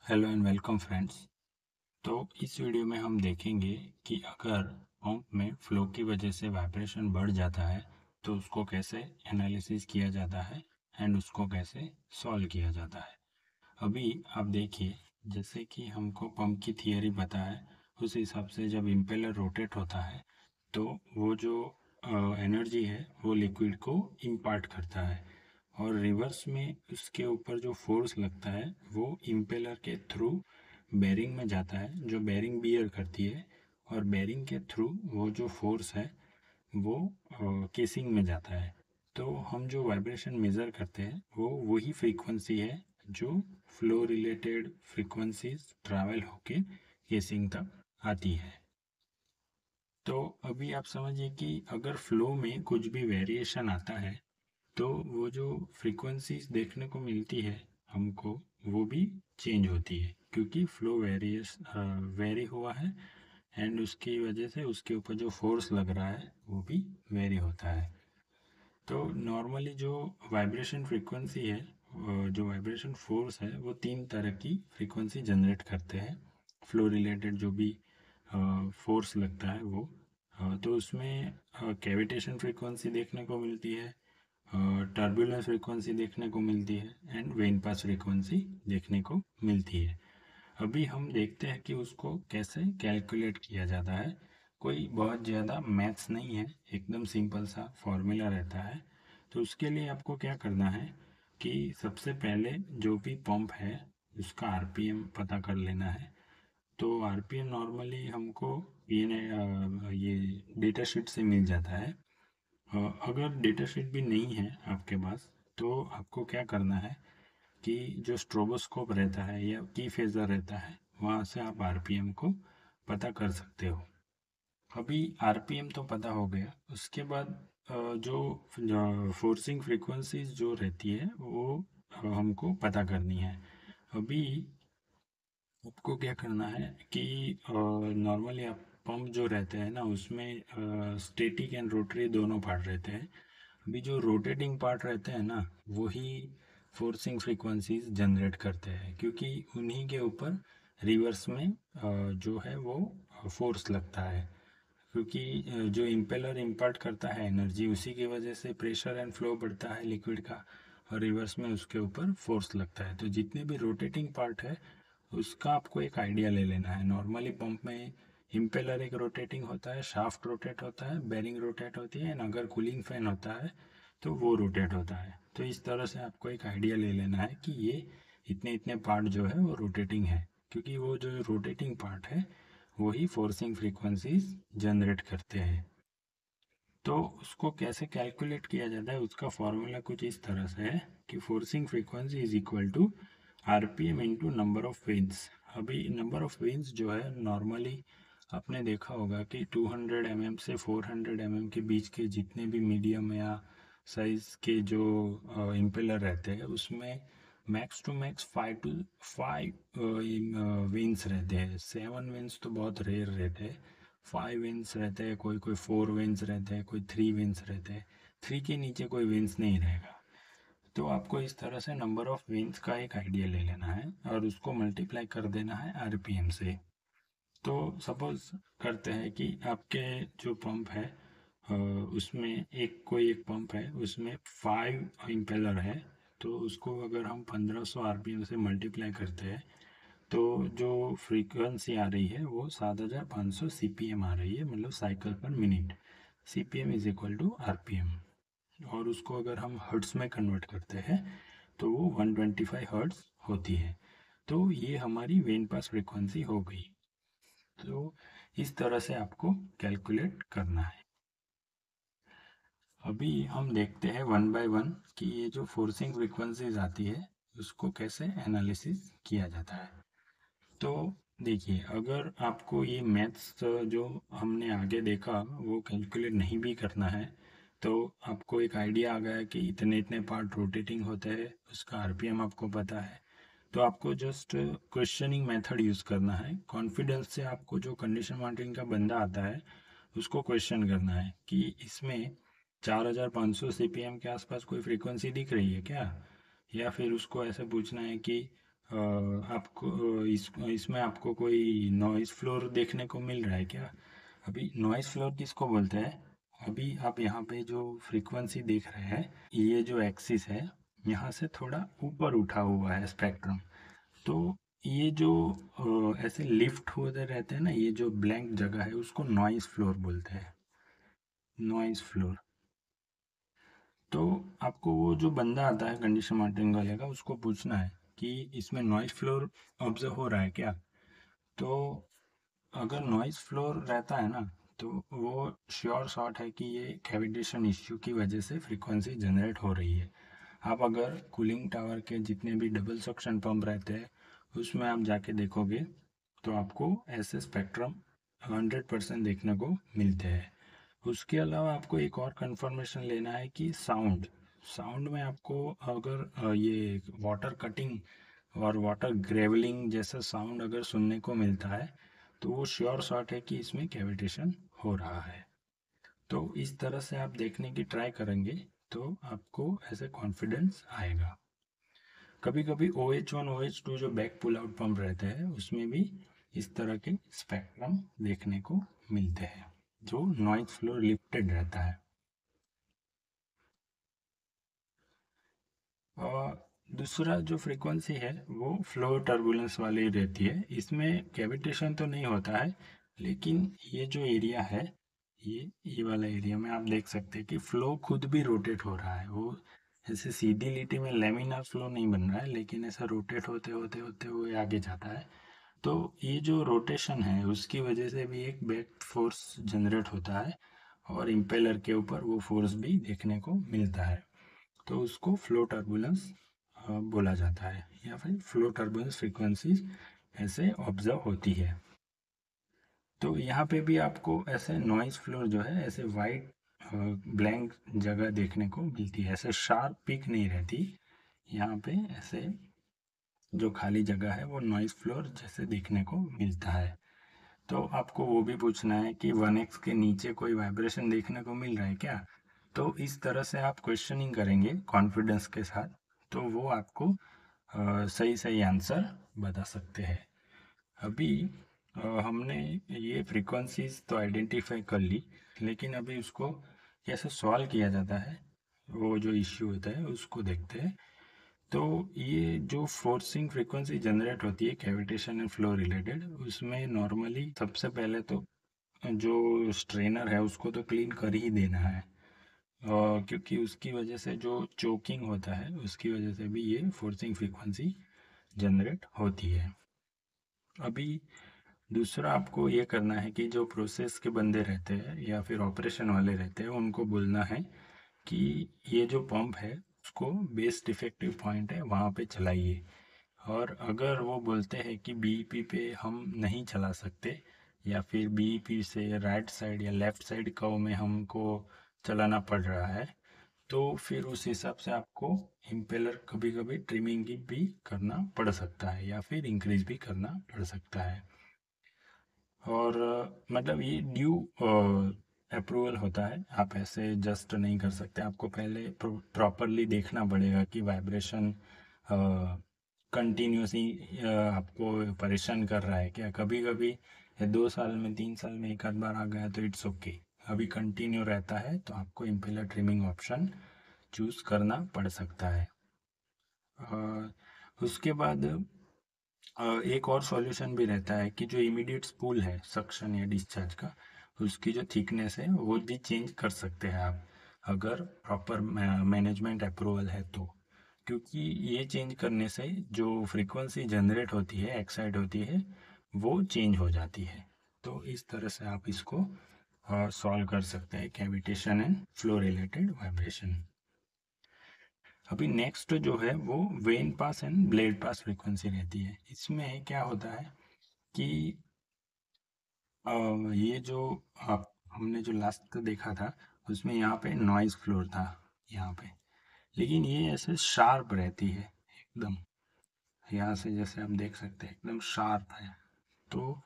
Hello and welcome friends. तो इस video में हम देखेंगे कि अगर पंप में फ्लो की वजह से वाइब्रेशन बढ़ जाता है तो उसको कैसे एनालिसिस किया जाता है एंड उसको कैसे सॉल्व किया जाता है। अभी आप देखिए, जैसे कि हमको पंप की थियरी पता है, उस हिसाब से जब इम्पेलर रोटेट होता है तो वो जो एनर्जी है वो लिक्विड को इम्पार्ट करता है और रिवर्स में उसके ऊपर जो फोर्स लगता है वो इम्पेलर के थ्रू बेरिंग में जाता है, जो बेरिंग बियर करती है, और बेरिंग के थ्रू वो जो फोर्स है वो केसिंग में जाता है। तो हम जो वाइब्रेशन मेज़र करते हैं वो वही फ्रीक्वेंसी है जो फ्लो रिलेटेड फ्रीक्वेंसीज ट्रैवल होके केसिंग तक आती है। तो अभी आप समझिए कि अगर फ्लो में कुछ भी वेरिएशन आता है तो वो जो फ्रीक्वेंसीज देखने को मिलती है हमको, वो भी चेंज होती है क्योंकि फ्लो वेरी हुआ है एंड उसकी वजह से उसके ऊपर जो फोर्स लग रहा है वो भी वेरी होता है। तो नॉर्मली जो वाइब्रेशन फ्रीक्वेंसी है, जो वाइब्रेशन फोर्स है, वो तीन तरह की फ्रीक्वेंसी जनरेट करते हैं। फ्लो रिलेटेड जो भी फोर्स लगता है वो, तो उसमें कैविटेशन फ्रीक्वेंसी देखने को मिलती है, टर्बुलेंस फ्रीक्वेंसी देखने को मिलती है एंड वेन पास फ्रीक्वेंसी देखने को मिलती है। अभी हम देखते हैं कि उसको कैसे कैलकुलेट किया जाता है। कोई बहुत ज़्यादा मैथ्स नहीं है, एकदम सिंपल सा फॉर्मूला रहता है। तो उसके लिए आपको क्या करना है कि सबसे पहले जो भी पंप है उसका आरपीएम पता कर लेना है। तो आरपीएम नॉर्मली हमको ये डेटा शीट से मिल जाता है। अगर डेटा शीट भी नहीं है आपके पास तो आपको क्या करना है कि जो स्ट्रोबोस्कोप रहता है या की फेजर रहता है वहाँ से आप आरपीएम को पता कर सकते हो। अभी आरपीएम तो पता हो गया, उसके बाद जो फोर्सिंग फ्रीक्वेंसीज जो रहती है वो हमको पता करनी है। अभी आपको क्या करना है कि नॉर्मली आप पंप जो रहते हैं ना उसमें स्टैटिक एंड रोटरी दोनों पार्ट रहते हैं। अभी जो रोटेटिंग पार्ट रहते हैं ना वही फोर्सिंग फ्रीक्वेंसीज जनरेट करते हैं क्योंकि उन्हीं के ऊपर रिवर्स में जो है वो फोर्स लगता है। क्योंकि जो इम्पेलर इम्पार्ट करता है एनर्जी, उसी की वजह से प्रेशर एंड फ्लो बढ़ता है लिक्विड का, और रिवर्स में उसके ऊपर फोर्स लगता है। तो जितने भी रोटेटिंग पार्ट है उसका आपको एक आइडिया ले लेना है। नॉर्मली पंप में इम्पेलर एक रोटेटिंग होता है, शाफ्ट रोटेट होता है, बेरिंग रोटेट होती है, एंड अगर कूलिंग फैन होता है तो वो रोटेट होता है। तो इस तरह से आपको एक आइडिया ले लेना है कि ये इतने इतने पार्ट जो है वो रोटेटिंग है, क्योंकि वो जो रोटेटिंग पार्ट है वही फोर्सिंग फ्रीक्वेंसीज जनरेट करते हैं। तो उसको कैसे कैलकुलेट किया जाता है, उसका फॉर्मूला कुछ इस तरह से है कि forcing frequency is equal to RPM into number of vanes. अभी नंबर ऑफ वेन्स जो है नॉर्मली आपने देखा होगा कि 200 mm से 400 mm के बीच के जितने भी मीडियम या साइज के जो इम्पेलर रहते हैं उसमें मैक्स टू मैक्स 5 वेन्स रहते हैं। 7 वेन्स तो बहुत रेयर रहते हैं। 5 वेन्स रहते हैं, कोई कोई 4 वेन्स रहते हैं, कोई 3 वेन्स रहते हैं। 3 के नीचे कोई वेन्स नहीं रहेगा। तो आपको इस तरह से नंबर ऑफ वेन्स का एक आइडिया ले लेना है और उसको मल्टीप्लाई कर देना है आरपीएम से। तो सपोज करते हैं कि आपके जो पंप है उसमें एक पंप है, उसमें 5 इम्पेलर है। तो उसको अगर हम 1500 आरपीएम से मल्टीप्लाई करते हैं तो जो फ्रीक्वेंसी आ रही है वो 7500 सीपीएम आ रही है, मतलब cycle per minute. CPM is equal to RPM. और उसको अगर हम हर्ट्स में कन्वर्ट करते हैं तो वो 125 हर्ट्स होती है। तो ये हमारी वेन पास फ्रीक्वेंसी हो गई। तो इस तरह से आपको कैलकुलेट करना है। अभी हम देखते हैं वन बाय वन कि ये जो फोर्सिंग फ्रीक्वेंसीज आती है उसको कैसे एनालिसिस किया जाता है। तो देखिए, अगर आपको ये मैथ्स जो हमने आगे देखा वो कैलकुलेट नहीं भी करना है तो आपको एक आइडिया आ गया कि इतने इतने पार्ट रोटेटिंग होते हैं, उसका आरपीएम आपको पता है। तो आपको जस्ट क्वेश्चनिंग मेथड यूज़ करना है। कॉन्फिडेंस से आपको जो कंडीशन मॉनिटरिंग का बंदा आता है उसको क्वेश्चन करना है कि इसमें 4500 सीपीएम के आसपास कोई फ्रीक्वेंसी दिख रही है क्या, या फिर उसको ऐसे पूछना है कि आपको इसमें आपको कोई नॉइज़ फ्लोर देखने को मिल रहा है क्या? अभी नॉइज़ फ्लोर किसको बोलते हैं? अभी आप यहाँ पे जो फ्रीक्वेंसी देख रहे हैं, ये जो एक्सिस है, यहाँ से थोड़ा ऊपर उठा हुआ है स्पेक्ट्रम। तो ये जो ऐसे लिफ्ट होते रहते हैं ना, ये जो ब्लैंक जगह है उसको नॉइज़ फ्लोर बोलते हैं। Noise floor. तो आपको वो जो बंदा आता है कंडीशन मॉनिटरिंग वाले का, उसको पूछना है कि इसमें नॉइज़ फ्लोर ऑब्जर्व हो रहा है क्या? तो अगर नॉइज़ फ्लोर रहता है ना, तो वो श्योर शॉट है कि ये कैविटेशन इश्यू की वजह से फ्रीक्वेंसी जनरेट हो रही है। आप अगर कूलिंग टावर के जितने भी डबल सक्शन पंप रहते हैं, उसमें आप जाके देखोगे तो आपको ऐसे स्पेक्ट्रम 100% देखने को मिलते हैं। उसके अलावा आपको एक और कंफर्मेशन लेना है कि साउंड साउंड में आपको अगर ये वाटर कटिंग और वाटर ग्रेवलिंग जैसा साउंड अगर सुनने को मिलता है, तो वो श्योर शॉट है कि इसमें कैविटेशन हो रहा है। तो इस तरह से आप देखने की ट्राई करेंगे तो आपको ऐसे कॉन्फिडेंस आएगा। कभी कभी OH1 OH2 जो बैक पुल आउट पंप रहते हैं, उसमें भी इस तरह के स्पेक्ट्रम देखने को मिलते हैं जो नॉइज फ्लोर लिफ्टेड रहता है। और दूसरा जो फ्रीक्वेंसी है वो फ्लो टर्बुलेंस वाली रहती है। इसमें कैविटेशन तो नहीं होता है, लेकिन ये जो एरिया है, ये वाला एरिया में आप देख सकते हैं कि फ्लो खुद भी रोटेट हो रहा है। वो ऐसे सीधी लिटी में लेमिनार फ्लो नहीं बन रहा है, लेकिन ऐसा रोटेट होते होते होते हुए आगे जाता है। तो ये जो रोटेशन है उसकी वजह से भी एक बैक फोर्स जनरेट होता है, और इम्पेलर के ऊपर वो फोर्स भी देखने को मिलता है। तो उसको फ्लो टर्बुलेंस बोला जाता है, या फिर फ्लो टर्बुलेंस फ्रीक्वेंसीज ऐसे ऑब्जर्व होती है। तो यहाँ पे भी आपको ऐसे नॉइज फ्लोर जो है ऐसे वाइट ब्लैंक जगह देखने को मिलती है, ऐसे शार्प पिक नहीं रहती। यहाँ पे ऐसे जो खाली जगह है वो नॉइज फ्लोर जैसे देखने को मिलता है। तो आपको वो भी पूछना है कि 1x के नीचे कोई वाइब्रेशन देखने को मिल रहा है क्या? तो इस तरह से आप क्वेश्चनिंग करेंगे कॉन्फिडेंस के साथ, तो वो आपको सही सही आंसर बता सकते हैं। अभी हमने ये फ्रीक्वेंसीज तो आइडेंटिफाई कर ली, लेकिन अभी उसको कैसे सॉल्व किया जाता है, वो जो इश्यू होता है उसको देखते हैं। तो ये जो फोर्सिंग फ्रीक्वेंसी जनरेट होती है कैविटेशन एंड फ्लो रिलेटेड, उसमें नॉर्मली सबसे पहले तो जो स्ट्रेनर है उसको तो क्लीन कर ही देना है, क्योंकि उसकी वजह से जो चोकिंग होता है उसकी वजह से भी ये फोर्सिंग फ्रीक्वेंसी जनरेट होती है। अभी दूसरा आपको ये करना है कि जो प्रोसेस के बंदे रहते हैं या फिर ऑपरेशन वाले रहते हैं, उनको बोलना है कि ये जो पंप है उसको बेस डिफेक्टिव पॉइंट है वहाँ पे चलाइए। और अगर वो बोलते हैं कि बीईपी पे हम नहीं चला सकते, या फिर बीईपी से राइट साइड या लेफ्ट साइड कर्व में हमको चलाना पड़ रहा है, तो फिर उस हिसाब से आपको इम्पेलर कभी कभी ट्रिमिंग भी करना पड़ सकता है, या फिर इंक्रीज भी करना पड़ सकता है। और मतलब ये ड्यू अप्रूवल होता है, आप ऐसे जस्ट नहीं कर सकते। आपको पहले प्रॉपरली देखना पड़ेगा कि वाइब्रेशन कंटिन्यूसली आपको परेशान कर रहा है क्या। कभी कभी 2 साल में 3 साल में एक आध बार आ गया तो इट्स ओके। अभी कंटिन्यू रहता है तो आपको इम्पेलर ट्रिमिंग ऑप्शन चूज करना पड़ सकता है। उसके बाद एक और सॉल्यूशन भी रहता है कि जो इमीडिएट स्पूल है सक्शन या डिस्चार्ज का, उसकी जो थिकनेस है वो भी चेंज कर सकते हैं आप, अगर प्रॉपर मैनेजमेंट अप्रूवल है तो। क्योंकि ये चेंज करने से जो फ्रीक्वेंसी जनरेट होती है, एक्साइट होती है, वो चेंज हो जाती है। तो इस तरह से आप इसको सॉल्व कर सकते हैं, cavitation and flow related vibration. अभी नेक्स्ट जो है वो when pass and blade pass frequency रहती है। इसमें क्या होता है कि ये जो आप हमने जो लास्ट देखा था, उसमें यहाँ पे नॉइज फ्लोर था यहाँ पे, लेकिन ये ऐसे शार्प रहती है एकदम। यहाँ से जैसे आप देख सकते हैं एकदम शार्प है। तो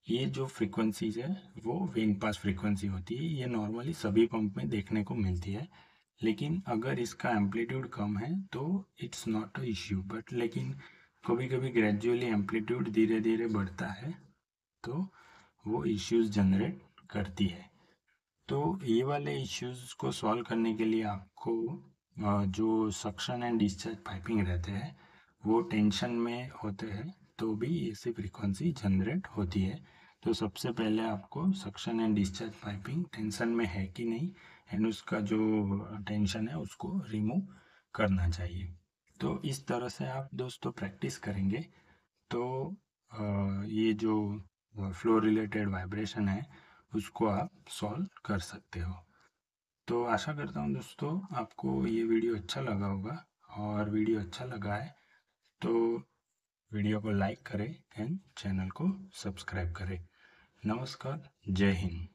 ये जो फ्रीक्वेंसीज है वो वेन पास फ्रीक्वेंसी होती है। ये नॉर्मली सभी पंप में देखने को मिलती है, लेकिन अगर इसका एम्पलीट्यूड कम है तो it's not a issue. But लेकिन कभी कभी ग्रेजुअली एम्पलीट्यूड धीरे धीरे बढ़ता है, तो वो इश्यूज जनरेट करती है। तो ये वाले इश्यूज को सॉल्व करने के लिए आपको जो सक्शन एंड डिस्चार्ज पाइपिंग रहते हैं वो टेंशन में होते हैं, तो भी ऐसी फ्रीक्वेंसी जनरेट होती है। तो सबसे पहले आपको suction and discharge piping tension में है कि नहीं, एंड उसका जो टेंशन है उसको रिमूव करना चाहिए। तो इस तरह से आप दोस्तों प्रैक्टिस करेंगे तो ये जो फ्लो रिलेटेड वाइब्रेशन है उसको आप सॉल्व कर सकते हो। तो आशा करता हूँ दोस्तों आपको ये वीडियो अच्छा लगा होगा, और वीडियो अच्छा लगा है तो वीडियो को लाइक करें एंड चैनल को सब्सक्राइब करें। नमस्कार, जय हिंद।